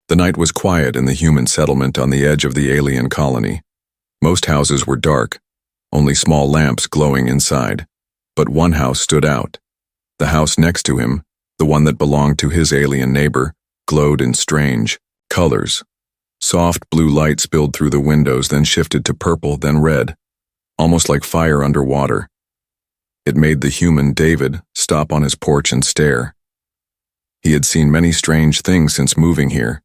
The night was quiet in the human settlement on the edge of the alien colony. Most houses were dark, only small lamps glowing inside. But one house stood out. The house next to him, the one that belonged to his alien neighbor, glowed in strange colors. Soft blue light spilled through the windows, then shifted to purple, then red, almost like fire underwater. It made the human David stop on his porch and stare. He had seen many strange things since moving here,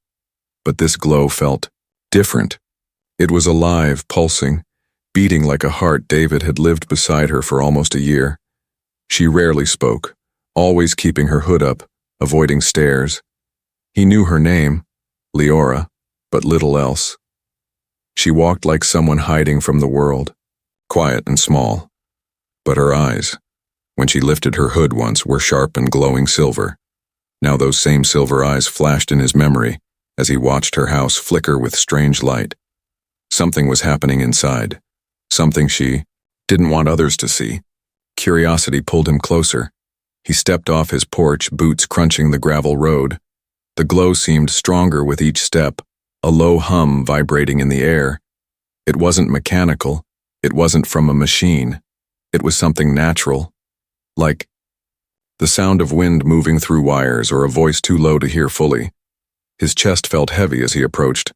but this glow felt different. It was alive, pulsing, beating like a heart. David had lived beside her for almost a year. She rarely spoke, always keeping her hood up, avoiding stares. He knew her name, Leora, but little else. She walked like someone hiding from the world, quiet and small. But her eyes, when she lifted her hood once, were sharp and glowing silver. Now those same silver eyes flashed in his memory as he watched her house flicker with strange light. Something was happening inside, something she didn't want others to see. Curiosity pulled him closer. He stepped off his porch, boots crunching the gravel road. The glow seemed stronger with each step, a low hum vibrating in the air. It wasn't mechanical, it wasn't from a machine. It was something natural, like the sound of wind moving through wires or a voice too low to hear fully. His chest felt heavy as he approached.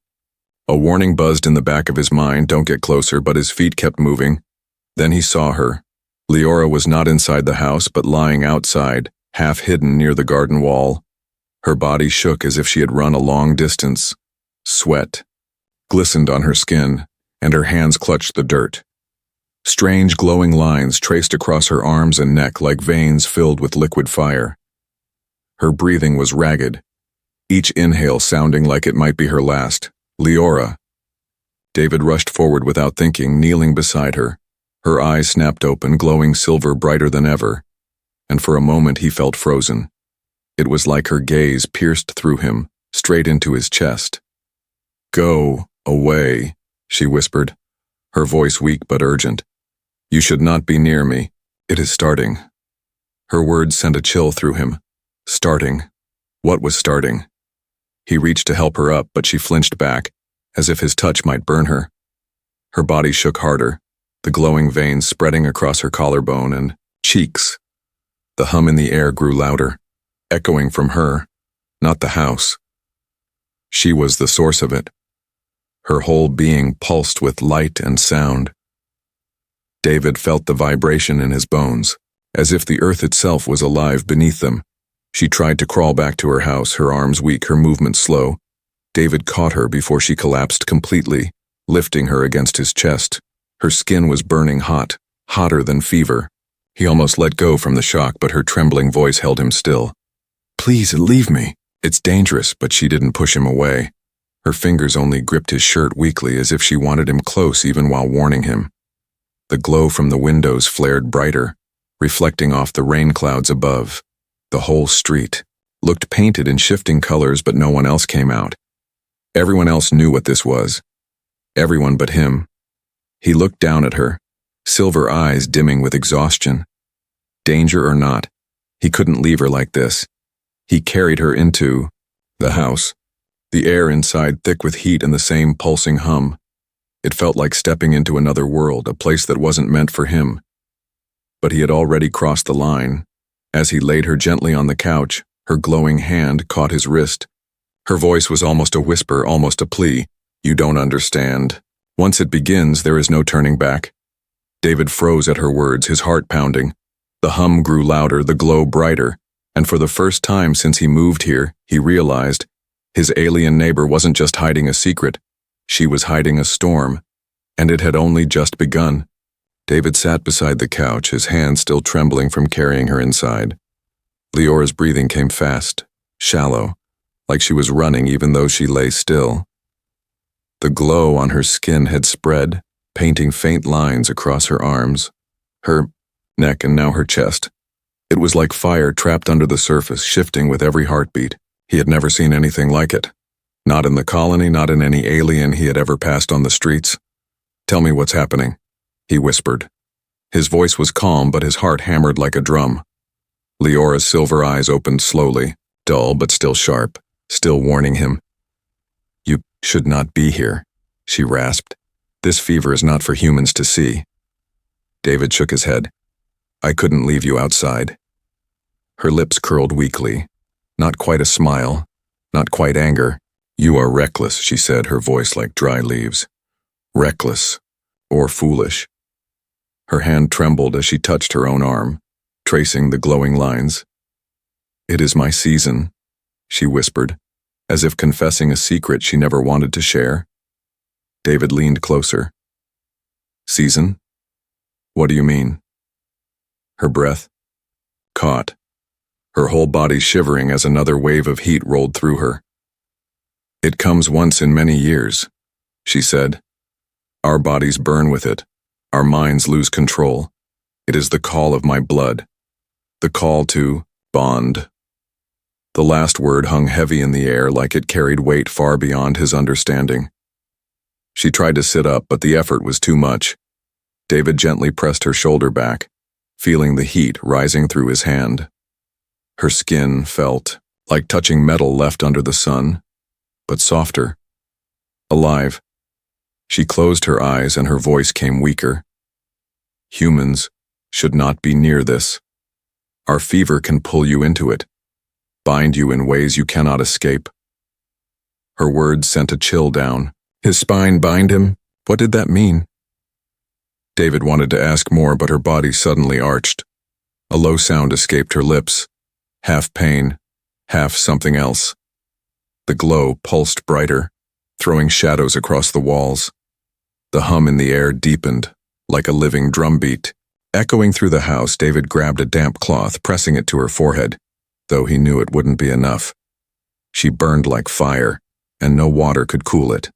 A warning buzzed in the back of his mind, don't get closer, but his feet kept moving. Then he saw her. Leora was not inside the house, but lying outside, half hidden near the garden wall. Her body shook as if she had run a long distance. Sweat glistened on her skin, and her hands clutched the dirt. Strange glowing lines traced across her arms and neck like veins filled with liquid fire. Her breathing was ragged, each inhale sounding like it might be her last. Leora. David rushed forward without thinking, kneeling beside her. Her eyes snapped open, glowing silver brighter than ever, and for a moment he felt frozen. It was like her gaze pierced through him, straight into his chest. "Go away," she whispered, her voice weak but urgent. "You should not be near me. It is starting." Her words sent a chill through him. Starting. What was starting? He reached to help her up, but she flinched back, as if his touch might burn her. Her body shook harder, the glowing veins spreading across her collarbone and cheeks. The hum in the air grew louder, echoing from her, not the house. She was the source of it. Her whole being pulsed with light and sound. David felt the vibration in his bones, as if the earth itself was alive beneath them. She tried to crawl back to her house, her arms weak, her movement slow. David caught her before she collapsed completely, lifting her against his chest. Her skin was burning hot, hotter than fever. He almost let go from the shock, but her trembling voice held him still. "Please, leave me. It's dangerous," but she didn't push him away. Her fingers only gripped his shirt weakly, as if she wanted him close even while warning him. The glow from the windows flared brighter, reflecting off the rain clouds above. The whole street looked painted in shifting colors, but no one else came out. Everyone else knew what this was. Everyone but him. He looked down at her, silver eyes dimming with exhaustion. Danger or not, he couldn't leave her like this. He carried her into the house, the air inside thick with heat and the same pulsing hum. It felt like stepping into another world, a place that wasn't meant for him. But he had already crossed the line. As he laid her gently on the couch, her glowing hand caught his wrist. Her voice was almost a whisper, almost a plea. "You don't understand. Once it begins, there is no turning back." David froze at her words, his heart pounding. The hum grew louder, the glow brighter, and for the first time since he moved here, he realized his alien neighbor wasn't just hiding a secret. She was hiding a storm, and it had only just begun. David sat beside the couch, his hands still trembling from carrying her inside. Leora's breathing came fast, shallow, like she was running even though she lay still. The glow on her skin had spread, painting faint lines across her arms, her neck, and now her chest. It was like fire trapped under the surface, shifting with every heartbeat. He had never seen anything like it. Not in the colony, not in any alien he had ever passed on the streets. "Tell me what's happening," he whispered. His voice was calm, but his heart hammered like a drum. Leora's silver eyes opened slowly, dull but still sharp, still warning him. You should not be here, she rasped. This fever is not for humans to see. David shook his head. I couldn't leave you outside. Her lips curled weakly. Not quite a smile, not quite anger. You are reckless, she said, her voice like dry leaves. Reckless, or foolish. Her hand trembled as she touched her own arm, tracing the glowing lines. It is my season, she whispered, as if confessing a secret she never wanted to share. David leaned closer. Season? What do you mean? Her breath caught, her whole body shivering as another wave of heat rolled through her. It comes once in many years, she said. Our bodies burn with it. Our minds lose control. It is the call of my blood. The call to bond. The last word hung heavy in the air like it carried weight far beyond his understanding. She tried to sit up, but the effort was too much. David gently pressed her shoulder back, feeling the heat rising through his hand. Her skin felt like touching metal left under the sun, but softer, alive. She closed her eyes and her voice came weaker. Humans should not be near this. Our fever can pull you into it, bind you in ways you cannot escape. Her words sent a chill down. His spine bind him? What did that mean? David wanted to ask more, but her body suddenly arched. A low sound escaped her lips, half pain, half something else. The glow pulsed brighter, throwing shadows across the walls. The hum in the air deepened, like a living drumbeat. Echoing through the house, David grabbed a damp cloth, pressing it to her forehead, though he knew it wouldn't be enough. She burned like fire, and no water could cool it.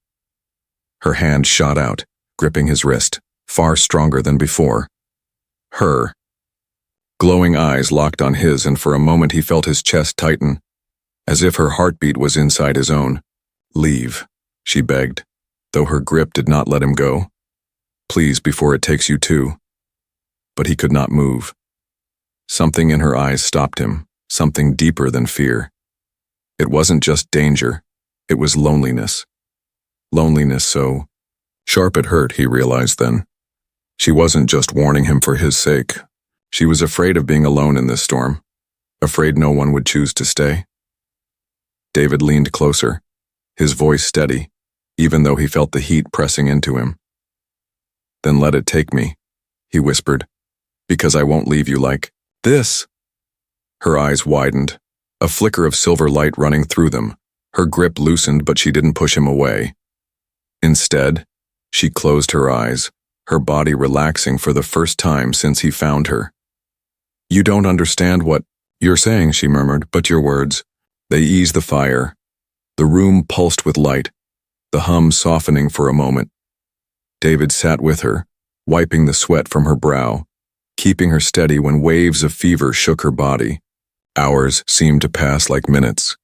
Her hand shot out, gripping his wrist, far stronger than before. Her glowing eyes locked on his, and for a moment he felt his chest tighten, as if her heartbeat was inside his own. Leave, she begged, though her grip did not let him go. Please, before it takes you too. But he could not move. Something in her eyes stopped him, something deeper than fear. It wasn't just danger, it was loneliness. Loneliness so sharp it hurt, he realized then. She wasn't just warning him for his sake. She was afraid of being alone in this storm, afraid no one would choose to stay. David leaned closer, his voice steady, even though he felt the heat pressing into him. Then let it take me, he whispered, because I won't leave you like this. Her eyes widened, a flicker of silver light running through them. Her grip loosened, but she didn't push him away. Instead, she closed her eyes, her body relaxing for the first time since he found her. You don't understand what you're saying, she murmured, but your words, they ease the fire. The room pulsed with light, the hum softening for a moment. David sat with her, wiping the sweat from her brow, keeping her steady when waves of fever shook her body. Hours seemed to pass like minutes,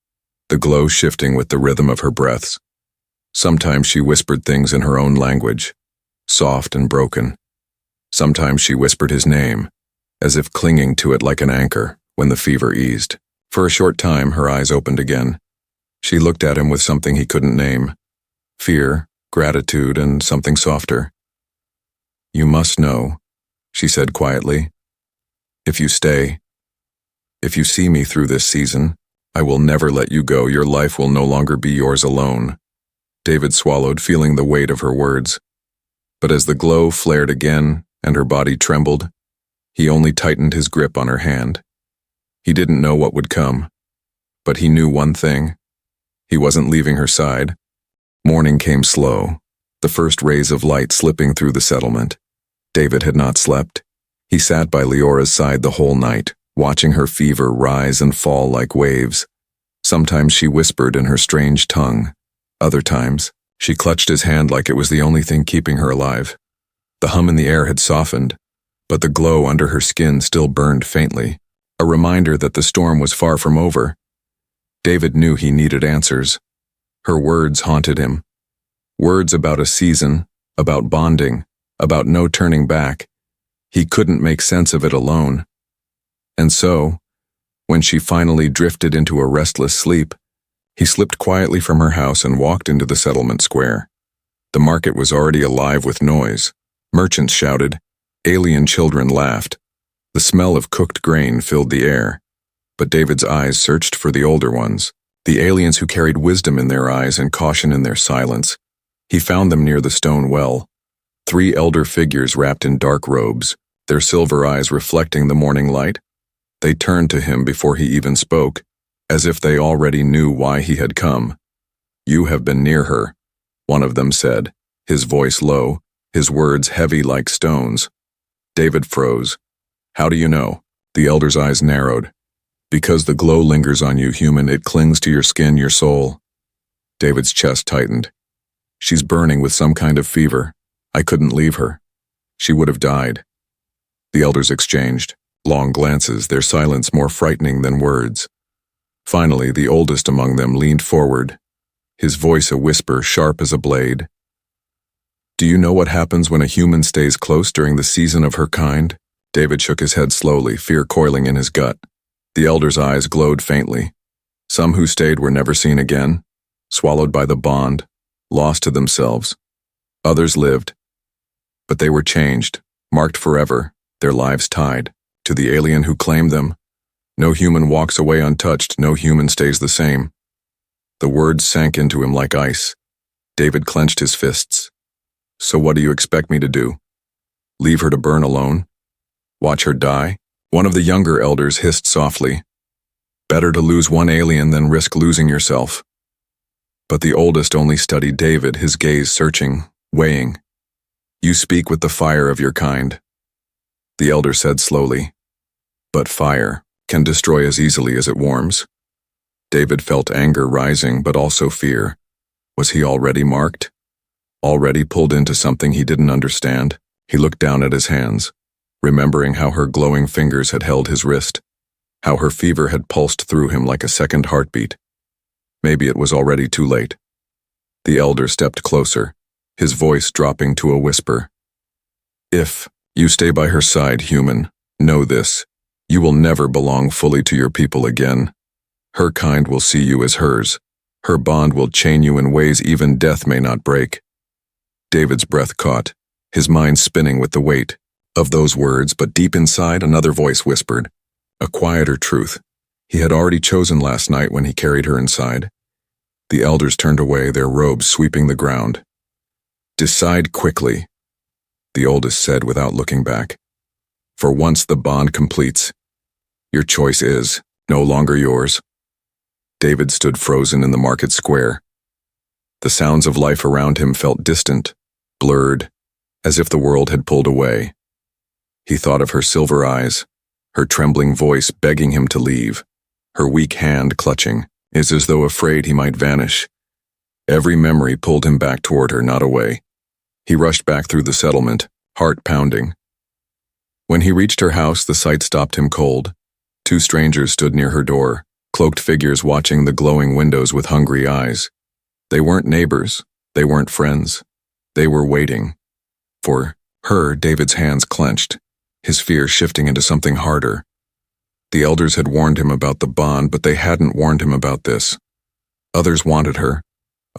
the glow shifting with the rhythm of her breaths. Sometimes she whispered things in her own language, soft and broken. Sometimes she whispered his name, as if clinging to it like an anchor when the fever eased. For a short time, her eyes opened again. She looked at him with something he couldn't name. Fear, gratitude, and something softer. You must know, she said quietly. If you stay, if you see me through this season, I will never let you go. Your life will no longer be yours alone. David swallowed, feeling the weight of her words. But as the glow flared again and her body trembled, he only tightened his grip on her hand. He didn't know what would come, but he knew one thing. He wasn't leaving her side. Morning came slow, the first rays of light slipping through the settlement. David had not slept. He sat by Leora's side the whole night, watching her fever rise and fall like waves. Sometimes she whispered in her strange tongue. Other times, she clutched his hand like it was the only thing keeping her alive. The hum in the air had softened, but the glow under her skin still burned faintly, a reminder that the storm was far from over. David knew he needed answers. Her words haunted him. Words about a season, about bonding, about no turning back. He couldn't make sense of it alone. And so, when she finally drifted into a restless sleep, He slipped quietly from her house and walked into the settlement square. The market was already alive with noise. Merchants shouted. Alien children laughed. The smell of cooked grain filled the air. But David's eyes searched for the older ones, the aliens who carried wisdom in their eyes and caution in their silence. He found them near the stone well. 3 elder figures wrapped in dark robes, their silver eyes reflecting the morning light. They turned to him before he even spoke, as if they already knew why he had come. "You have been near her," one of them said, his voice low, his words heavy like stones. David froze. "How do you know?" The elder's eyes narrowed. "Because the glow lingers on you, human. It clings to your skin, your soul." David's chest tightened. "She's burning with some kind of fever. I couldn't leave her. She would have died." The elders exchanged long glances, their silence more frightening than words. Finally, the oldest among them leaned forward, his voice a whisper sharp as a blade. "Do you know what happens when a human stays close during the season of her kind?" David shook his head slowly, fear coiling in his gut. The elder's eyes glowed faintly. Some who stayed were never seen again, swallowed by the bond, lost to themselves. Others lived. But they were changed, marked forever, their lives tied to the alien who claimed them. No human walks away untouched, no human stays the same. The words sank into him like ice. David clenched his fists. "So what do you expect me to do? Leave her to burn alone? Watch her die?" One of the younger elders hissed softly. "Better to lose one alien than risk losing yourself." But the oldest only studied David, his gaze searching, weighing. "You speak with the fire of your kind," the elder said slowly. "But fire can destroy as easily as it warms." David felt anger rising, but also fear. Was he already marked? Already pulled into something he didn't understand? He looked down at his hands, remembering how her glowing fingers had held his wrist, how her fever had pulsed through him like a second heartbeat. Maybe it was already too late. The elder stepped closer, his voice dropping to a whisper. "If you stay by her side, human, know this. You will never belong fully to your people again. Her kind will see you as hers. Her bond will chain you in ways even death may not break." David's breath caught, his mind spinning with the weight of those words, but deep inside another voice whispered, a quieter truth. He had already chosen last night when he carried her inside. The elders turned away, their robes sweeping the ground. "Decide quickly," the oldest said without looking back. "For once the bond completes, your choice is no longer yours." David stood frozen in the market square. The sounds of life around him felt distant, blurred, as if the world had pulled away. He thought of her silver eyes, her trembling voice begging him to leave, her weak hand clutching, as though afraid he might vanish. Every memory pulled him back toward her, not away. He rushed back through the settlement, heart pounding. When he reached her house, the sight stopped him cold. 2 strangers stood near her door, cloaked figures watching the glowing windows with hungry eyes. They weren't neighbors, they weren't friends. They were waiting. For her, David's hands clenched, his fear shifting into something harder. The elders had warned him about the bond, but they hadn't warned him about this. Others wanted her.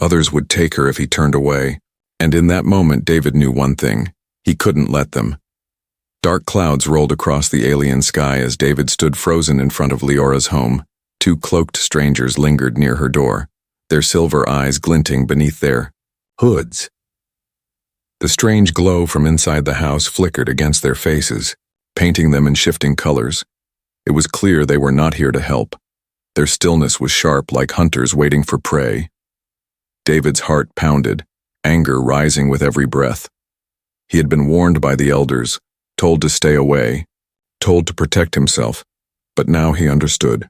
Others would take her if he turned away. And in that moment, David knew one thing. He couldn't let them. Dark clouds rolled across the alien sky as David stood frozen in front of Leora's home. 2 cloaked strangers lingered near her door, their silver eyes glinting beneath their hoods. The strange glow from inside the house flickered against their faces, painting them in shifting colors. It was clear they were not here to help. Their stillness was sharp, like hunters waiting for prey. David's heart pounded, anger rising with every breath. He had been warned by the elders, told to stay away, told to protect himself, but now he understood.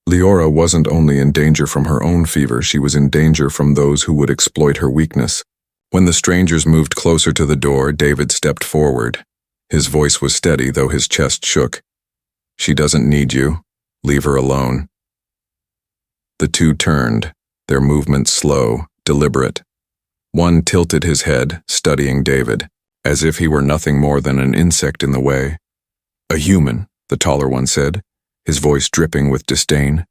Leora wasn't only in danger from her own fever, she was in danger from those who would exploit her weakness. When the strangers moved closer to the door, David stepped forward. His voice was steady, though his chest shook. "She doesn't need you. Leave her alone." The 2 turned, their movements slow, deliberate. One tilted his head, studying David, as if he were nothing more than an insect in the way. "A human," the taller one said, his voice dripping with disdain.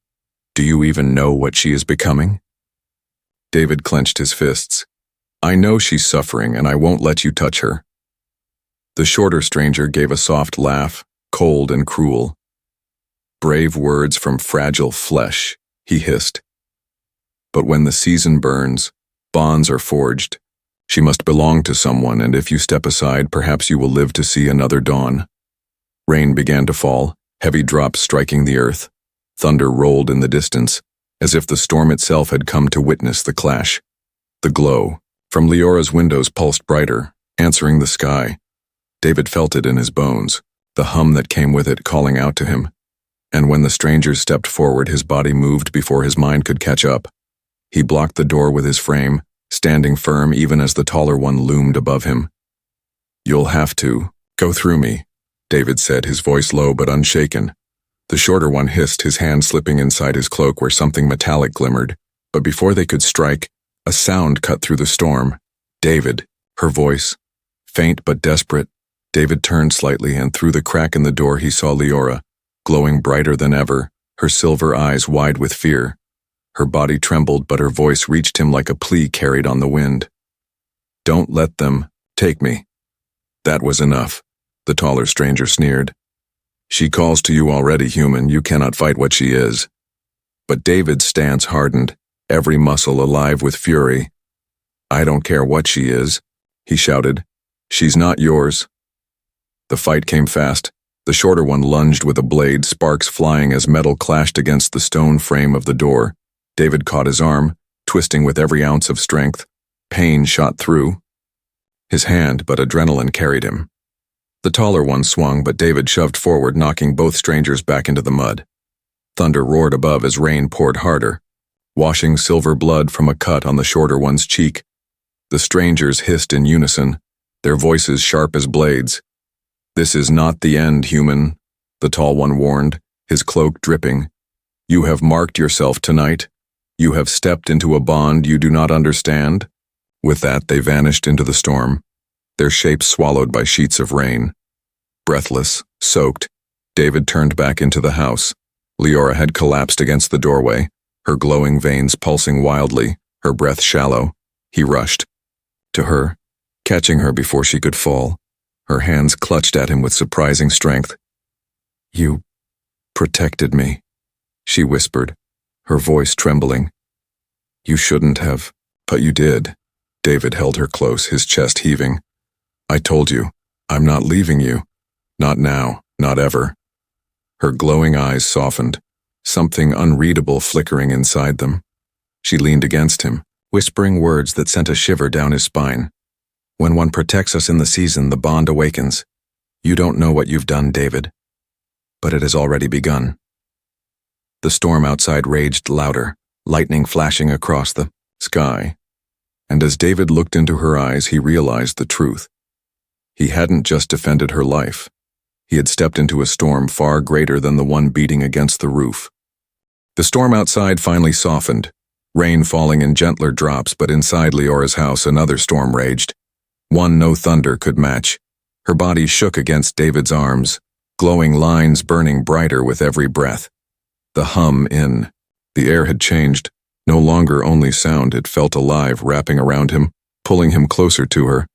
Do you even know what she is becoming? David clenched his fists. I know she's suffering, and I won't let you touch her. The shorter stranger gave a soft laugh, cold and cruel. Brave words from fragile flesh, he hissed. But when the season burns, bonds are forged. She must belong to someone, and if you step aside, perhaps you will live to see another dawn. Rain began to fall, heavy drops striking the earth. Thunder rolled in the distance, as if the storm itself had come to witness the clash. The glow from Leora's windows pulsed brighter, answering the sky. David felt it in his bones, the hum that came with it calling out to him. And when the strangers stepped forward, his body moved before his mind could catch up. He blocked the door with his frame, standing firm even as the taller one loomed above him. You'll have to go through me, David said, his voice low but unshaken. The shorter one hissed, his hand slipping inside his cloak where something metallic glimmered. But before they could strike, a sound cut through the storm. David, her voice. Faint but desperate, David turned slightly, and through the crack in the door he saw Leora, glowing brighter than ever, her silver eyes wide with fear. Her body trembled, but her voice reached him like a plea carried on the wind. Don't let them take me. That was enough, the taller stranger sneered. She calls to you already, human. You cannot fight what she is. But David's stance hardened, every muscle alive with fury. I don't care what she is, he shouted. She's not yours. The fight came fast. The shorter one lunged with a blade, sparks flying as metal clashed against the stone frame of the door. David caught his arm, twisting with every ounce of strength. Pain shot through his hand, but adrenaline carried him. The taller one swung, but David shoved forward, knocking both strangers back into the mud. Thunder roared above as rain poured harder, washing silver blood from a cut on the shorter one's cheek. The strangers hissed in unison, their voices sharp as blades. This is not the end, human, the tall one warned, his cloak dripping. You have marked yourself tonight. You have stepped into a bond you do not understand. With that, they vanished into the storm, their shapes swallowed by sheets of rain. Breathless, soaked, David turned back into the house. Leora had collapsed against the doorway, her glowing veins pulsing wildly, her breath shallow. He rushed to her, catching her before she could fall. Her hands clutched at him with surprising strength. You protected me, she whispered, her voice trembling. You shouldn't have, but you did. David held her close, his chest heaving. I told you, I'm not leaving you. Not now, not ever. Her glowing eyes softened, something unreadable flickering inside them. She leaned against him, whispering words that sent a shiver down his spine. When one protects us in the season, the bond awakens. You don't know what you've done, David. But it has already begun. The storm outside raged louder, lightning flashing across the sky. And as David looked into her eyes, he realized the truth. He hadn't just defended her life. He had stepped into a storm far greater than the one beating against the roof. The storm outside finally softened, rain falling in gentler drops, but inside Leora's house another storm raged. One no thunder could match. Her body shook against David's arms, glowing lines burning brighter with every breath. The hum in the air had changed, no longer only sound, it felt alive, wrapping around him, pulling him closer to her.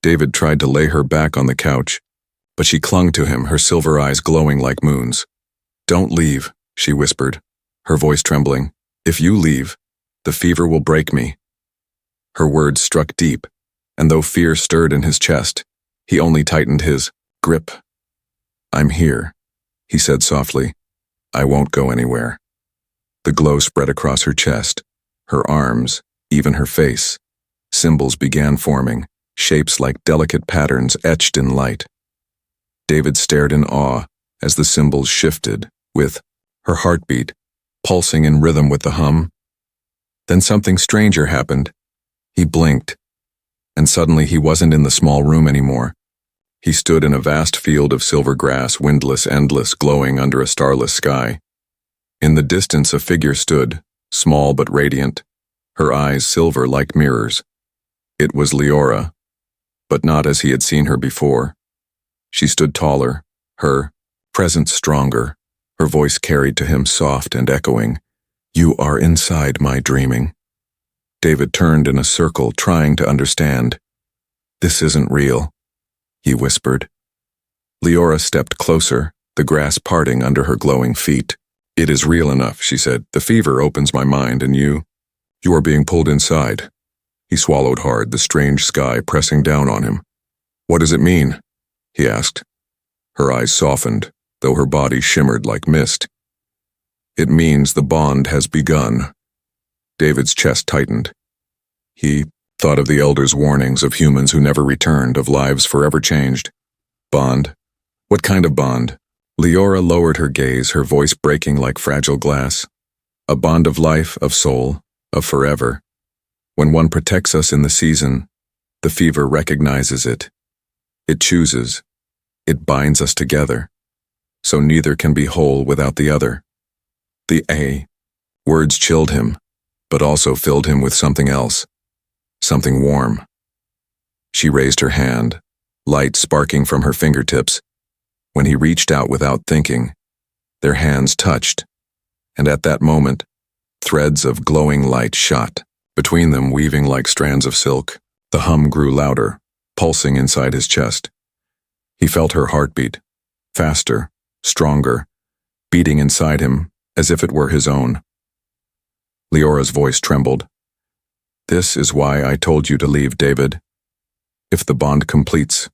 David tried to lay her back on the couch, but she clung to him, her silver eyes glowing like moons. Don't leave, she whispered, her voice trembling. If you leave, the fever will break me. Her words struck deep, and though fear stirred in his chest, he only tightened his grip. I'm here, he said softly. I won't go anywhere. The glow spread across her chest, her arms, even her face. Symbols began forming, shapes like delicate patterns etched in light. David stared in awe as the symbols shifted, with her heartbeat pulsing in rhythm with the hum. Then something stranger happened. He blinked, and suddenly he wasn't in the small room anymore. He stood in a vast field of silver grass, windless, endless, glowing under a starless sky. In the distance a figure stood, small but radiant, her eyes silver like mirrors. It was Leora, but not as he had seen her before. She stood taller, her presence stronger, her voice carried to him soft and echoing. You are inside my dreaming. David turned in a circle, trying to understand. This isn't real, he whispered. Leora stepped closer, the grass parting under her glowing feet. It is real enough, she said. The fever opens my mind, and you are being pulled inside. He swallowed hard, the strange sky pressing down on him. What does it mean? He asked. Her eyes softened, though her body shimmered like mist. It means the bond has begun. David's chest tightened. He thought of the elders' warnings of humans who never returned, of lives forever changed. Bond? What kind of bond? Leora lowered her gaze, her voice breaking like fragile glass. A bond of life, of soul, of forever. When one protects us in the season, the fever recognizes it. It chooses. It binds us together. So neither can be whole without the other. The A. Words chilled him, but also filled him with something else. Something warm. She raised her hand, light sparking from her fingertips. When he reached out without thinking, their hands touched, and at that moment, threads of glowing light shot, between them weaving like strands of silk. The hum grew louder, pulsing inside his chest. He felt her heartbeat, faster, stronger, beating inside him as if it were his own. Leora's voice trembled. This is why I told you to leave, David. If the bond completes,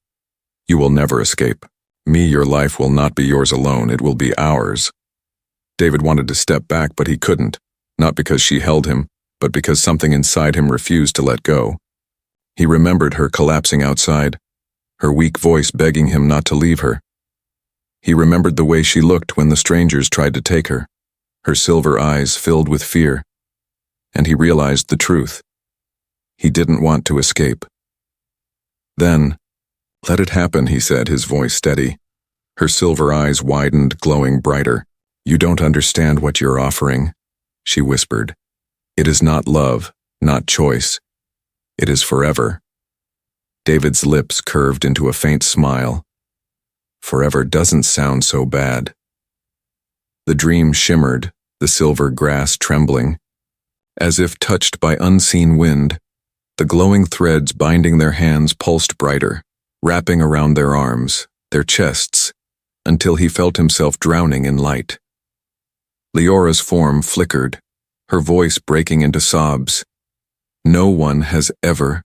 you will never escape. Your life will not be yours alone, it will be ours. David wanted to step back, but he couldn't, not because she held him, but because something inside him refused to let go. He remembered her collapsing outside, her weak voice begging him not to leave her. He remembered the way she looked when the strangers tried to take her, her silver eyes filled with fear. And he realized the truth. He didn't want to escape. Then, let it happen, he said, his voice steady. Her silver eyes widened, glowing brighter. You don't understand what you're offering, she whispered. It is not love, not choice. It is forever. David's lips curved into a faint smile. Forever doesn't sound so bad. The dream shimmered, the silver grass trembling. As if touched by unseen wind, the glowing threads binding their hands pulsed brighter, wrapping around their arms, their chests, until he felt himself drowning in light. Leora's form flickered, her voice breaking into sobs. No one has ever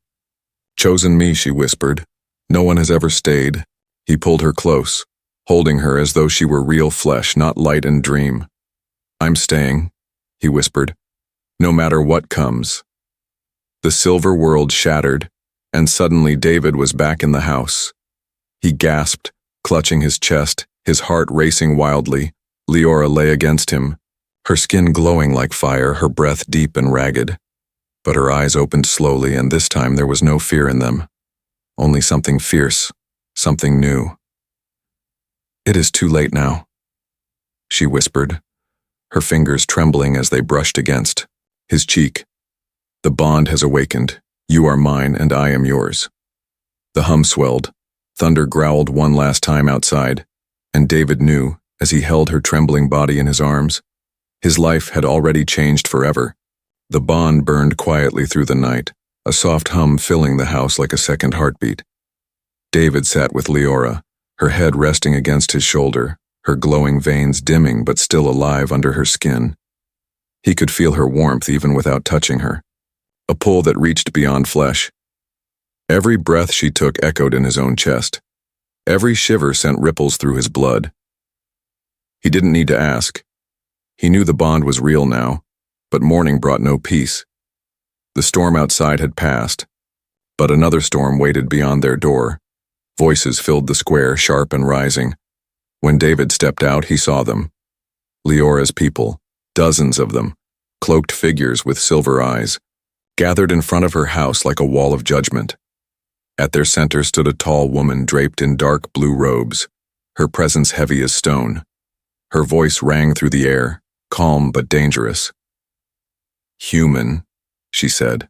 chosen me, she whispered. No one has ever stayed. He pulled her close, holding her as though she were real flesh, not light and dream. I'm staying, he whispered, no matter what comes. The silver world shattered, and suddenly David was back in the house. He gasped, clutching his chest, his heart racing wildly. Leora lay against him, her skin glowing like fire, her breath deep and ragged. But her eyes opened slowly, and this time there was no fear in them. Only something fierce, something new. It is too late now, she whispered, her fingers trembling as they brushed against his cheek. The bond has awakened. You are mine and I am yours. The hum swelled. Thunder growled one last time outside, and David knew, as he held her trembling body in his arms, his life had already changed forever. The bond burned quietly through the night, a soft hum filling the house like a second heartbeat. David sat with Leora, her head resting against his shoulder, her glowing veins dimming but still alive under her skin. He could feel her warmth even without touching her, a pull that reached beyond flesh. Every breath she took echoed in his own chest. Every shiver sent ripples through his blood. He didn't need to ask. He knew the bond was real now, but morning brought no peace. The storm outside had passed, but another storm waited beyond their door. Voices filled the square, sharp and rising. When David stepped out, he saw them. Leora's people, dozens of them, cloaked figures with silver eyes, gathered in front of her house like a wall of judgment. At their center stood a tall woman draped in dark blue robes, her presence heavy as stone. Her voice rang through the air, calm but dangerous. Human, she said,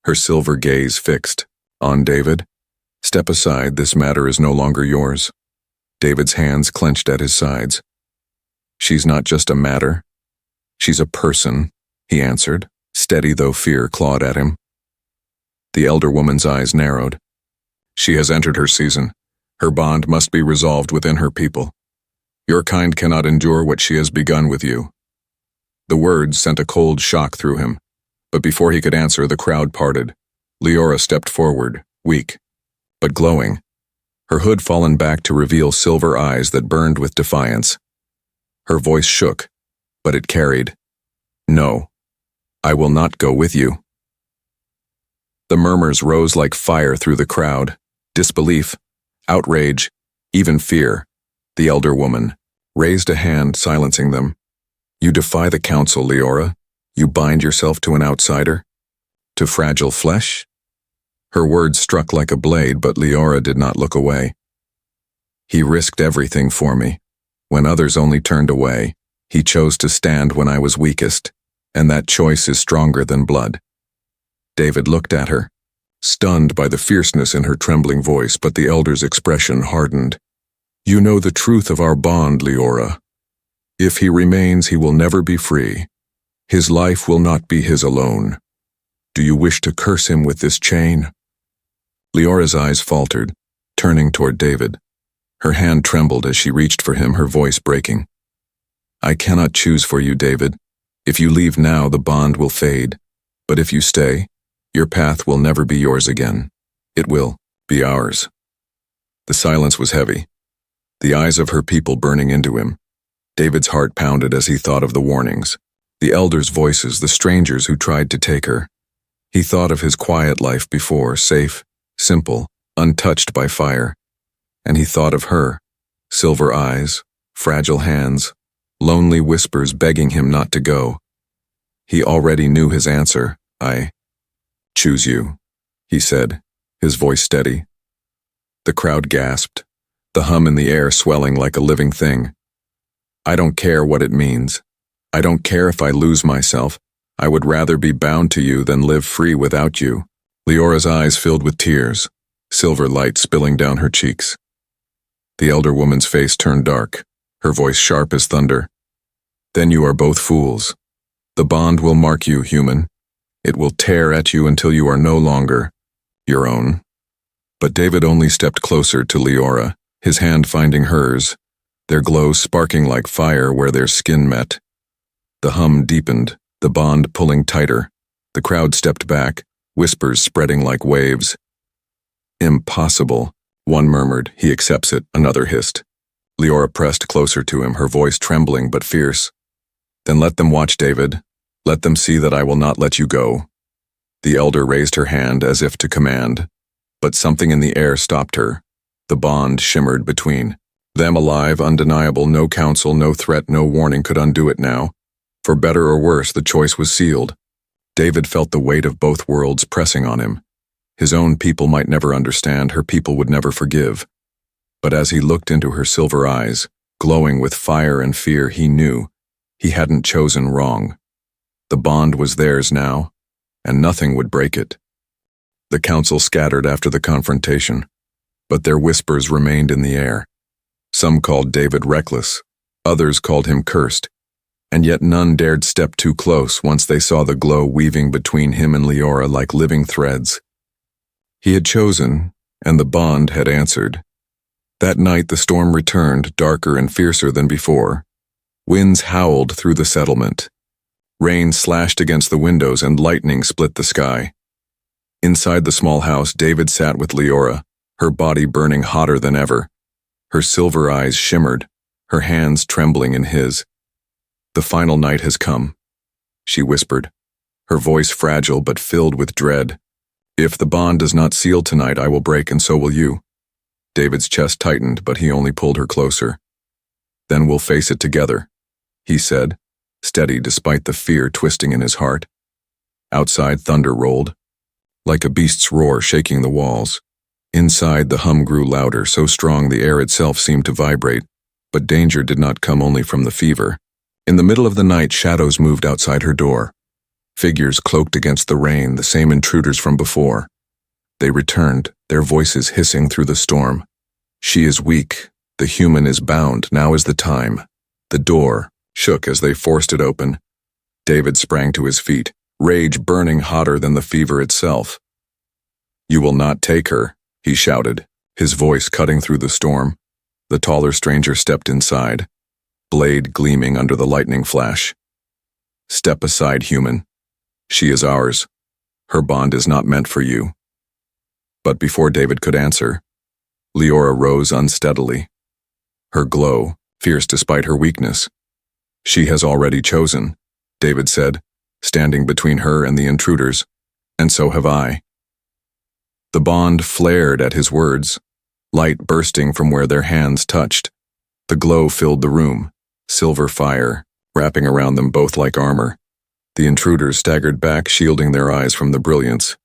her silver gaze fixed on David. Step aside, this matter is no longer yours. David's hands clenched at his sides. She's not just a matter. She's a person, he answered, steady though fear clawed at him. The elder woman's eyes narrowed. She has entered her season. Her bond must be resolved within her people. Your kind cannot endure what she has begun with you. The words sent a cold shock through him, but before he could answer, the crowd parted. Leora stepped forward, weak, but glowing, her hood fallen back to reveal silver eyes that burned with defiance. Her voice shook, but it carried. No, I will not go with you. The murmurs rose like fire through the crowd. Disbelief, outrage, even fear. The elder woman raised a hand, silencing them. You defy the council, Leora. You bind yourself to an outsider? To fragile flesh? Her words struck like a blade, but Leora did not look away. He risked everything for me. When others only turned away, he chose to stand when I was weakest, and that choice is stronger than blood. David looked at her, stunned by the fierceness in her trembling voice, but the elder's expression hardened. You know the truth of our bond, Leora. If he remains, he will never be free. His life will not be his alone. Do you wish to curse him with this chain? Leora's eyes faltered, turning toward David. Her hand trembled as she reached for him, her voice breaking. I cannot choose for you, David. If you leave now, the bond will fade. But if you stay, your path will never be yours again. It will be ours. The silence was heavy, the eyes of her people burning into him. David's heart pounded as he thought of the warnings, the elders' voices, the strangers who tried to take her. He thought of his quiet life before, safe, simple, untouched by fire. And he thought of her, silver eyes, fragile hands, lonely whispers begging him not to go. He already knew his answer. I choose you, he said, his voice steady. The crowd gasped, the hum in the air swelling like a living thing. I don't care what it means. I don't care if I lose myself. I would rather be bound to you than live free without you. Leora's eyes filled with tears, silver light spilling down her cheeks. The elder woman's face turned dark, her voice sharp as thunder. Then you are both fools. The bond will mark you, human. It will tear at you until you are no longer your own. But David only stepped closer to Leora, his hand finding hers, their glow sparking like fire where their skin met. The hum deepened, the bond pulling tighter. The crowd stepped back, whispers spreading like waves. Impossible, one murmured. He accepts it, another hissed. Leora pressed closer to him, her voice trembling but fierce. Then let them watch, David. Let them see that I will not let you go. The elder raised her hand as if to command, but something in the air stopped her. The bond shimmered between them, alive, undeniable. No counsel, no threat, no warning could undo it now. For better or worse, the choice was sealed. David felt the weight of both worlds pressing on him. His own people might never understand, her people would never forgive. But as he looked into her silver eyes, glowing with fire and fear, he knew he hadn't chosen wrong. The bond was theirs now, and nothing would break it. The council scattered after the confrontation, but their whispers remained in the air. Some called David reckless, others called him cursed, and yet none dared step too close once they saw the glow weaving between him and Leora like living threads. He had chosen, and the bond had answered. That night the storm returned, darker and fiercer than before. Winds howled through the settlement. Rain slashed against the windows and lightning split the sky. Inside the small house, David sat with Leora, her body burning hotter than ever. Her silver eyes shimmered, her hands trembling in his. The final night has come, she whispered, her voice fragile but filled with dread. If the bond does not seal tonight, I will break, and so will you. David's chest tightened, but he only pulled her closer. Then we'll face it together, he said, steady despite the fear twisting in his heart. Outside, thunder rolled, like a beast's roar shaking the walls. Inside, the hum grew louder, so strong the air itself seemed to vibrate, but danger did not come only from the fever. In the middle of the night, shadows moved outside her door. Figures cloaked against the rain, the same intruders from before. They returned, their voices hissing through the storm. She is weak, the human is bound, now is the time. The door shook as they forced it open. David sprang to his feet, rage burning hotter than the fever itself. "You will not take her," he shouted, his voice cutting through the storm. The taller stranger stepped inside, blade gleaming under the lightning flash. "Step aside, human. She is ours. Her bond is not meant for you." But before David could answer, Leora rose unsteadily. Her glow, fierce despite her weakness. "She has already chosen," David said, standing between her and the intruders, "and so have I." The bond flared at his words, light bursting from where their hands touched. The glow filled the room, silver fire, wrapping around them both like armor. The intruders staggered back, shielding their eyes from the brilliance.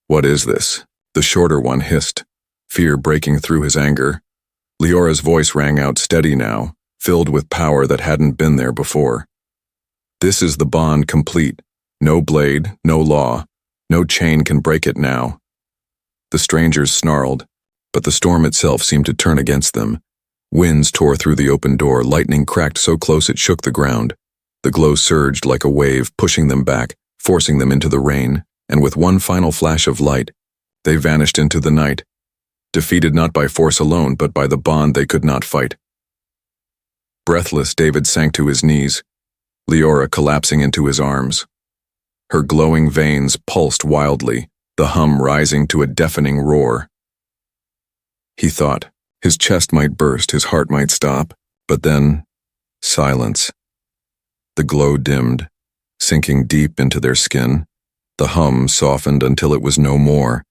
What is this?" the shorter one hissed, fear breaking through his anger. Leora's voice rang out steady now, filled with power that hadn't been there before. "This is the bond complete. No blade, no law, no chain can break it now." The strangers snarled, but the storm itself seemed to turn against them. Winds tore through the open door, lightning cracked so close it shook the ground. The glow surged like a wave, pushing them back, forcing them into the rain, and with one final flash of light, they vanished into the night, defeated not by force alone, but by the bond they could not fight. Breathless, David sank to his knees, Leora collapsing into his arms. Her glowing veins pulsed wildly, the hum rising to a deafening roar. He thought his chest might burst, his heart might stop, but then, silence. The glow dimmed, sinking deep into their skin. The hum softened until it was no more,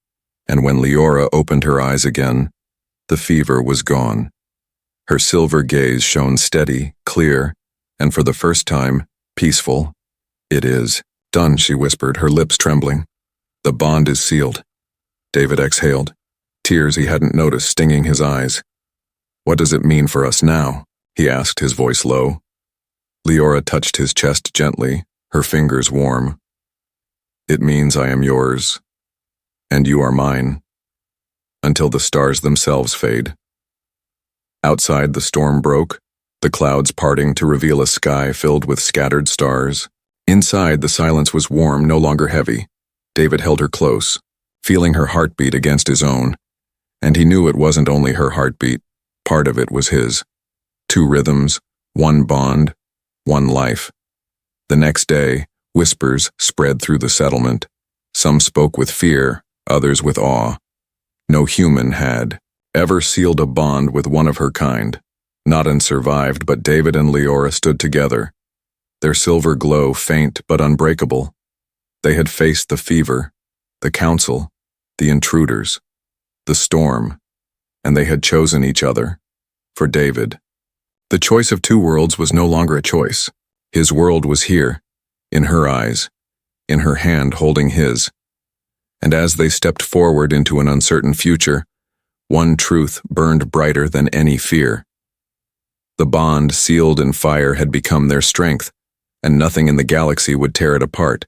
and when Leora opened her eyes again, the fever was gone. Her silver gaze shone steady, clear, and for the first time, peaceful. "It is done," she whispered, her lips trembling. "The bond is sealed." David exhaled, tears he hadn't noticed stinging his eyes. "What does it mean for us now?" he asked, his voice low. Leora touched his chest gently, her fingers warm. "It means I am yours, and you are mine, until the stars themselves fade." Outside, the storm broke, the clouds parting to reveal a sky filled with scattered stars. Inside, the silence was warm, no longer heavy. David held her close, feeling her heartbeat against his own, and he knew it wasn't only her heartbeat, part of it was his. Two rhythms, one bond, one life. The next day, whispers spread through the settlement. Some spoke with fear, others with awe. No human had ever sealed a bond with one of her kind. Not survived, but David and Leora stood together, their silver glow faint but unbreakable. They had faced the fever, the council, the intruders, the storm, and they had chosen each other. For David, the choice of two worlds was no longer a choice. His world was here, in her eyes, in her hand holding his. And as they stepped forward into an uncertain future, one truth burned brighter than any fear. The bond sealed in fire had become their strength, and nothing in the galaxy would tear it apart.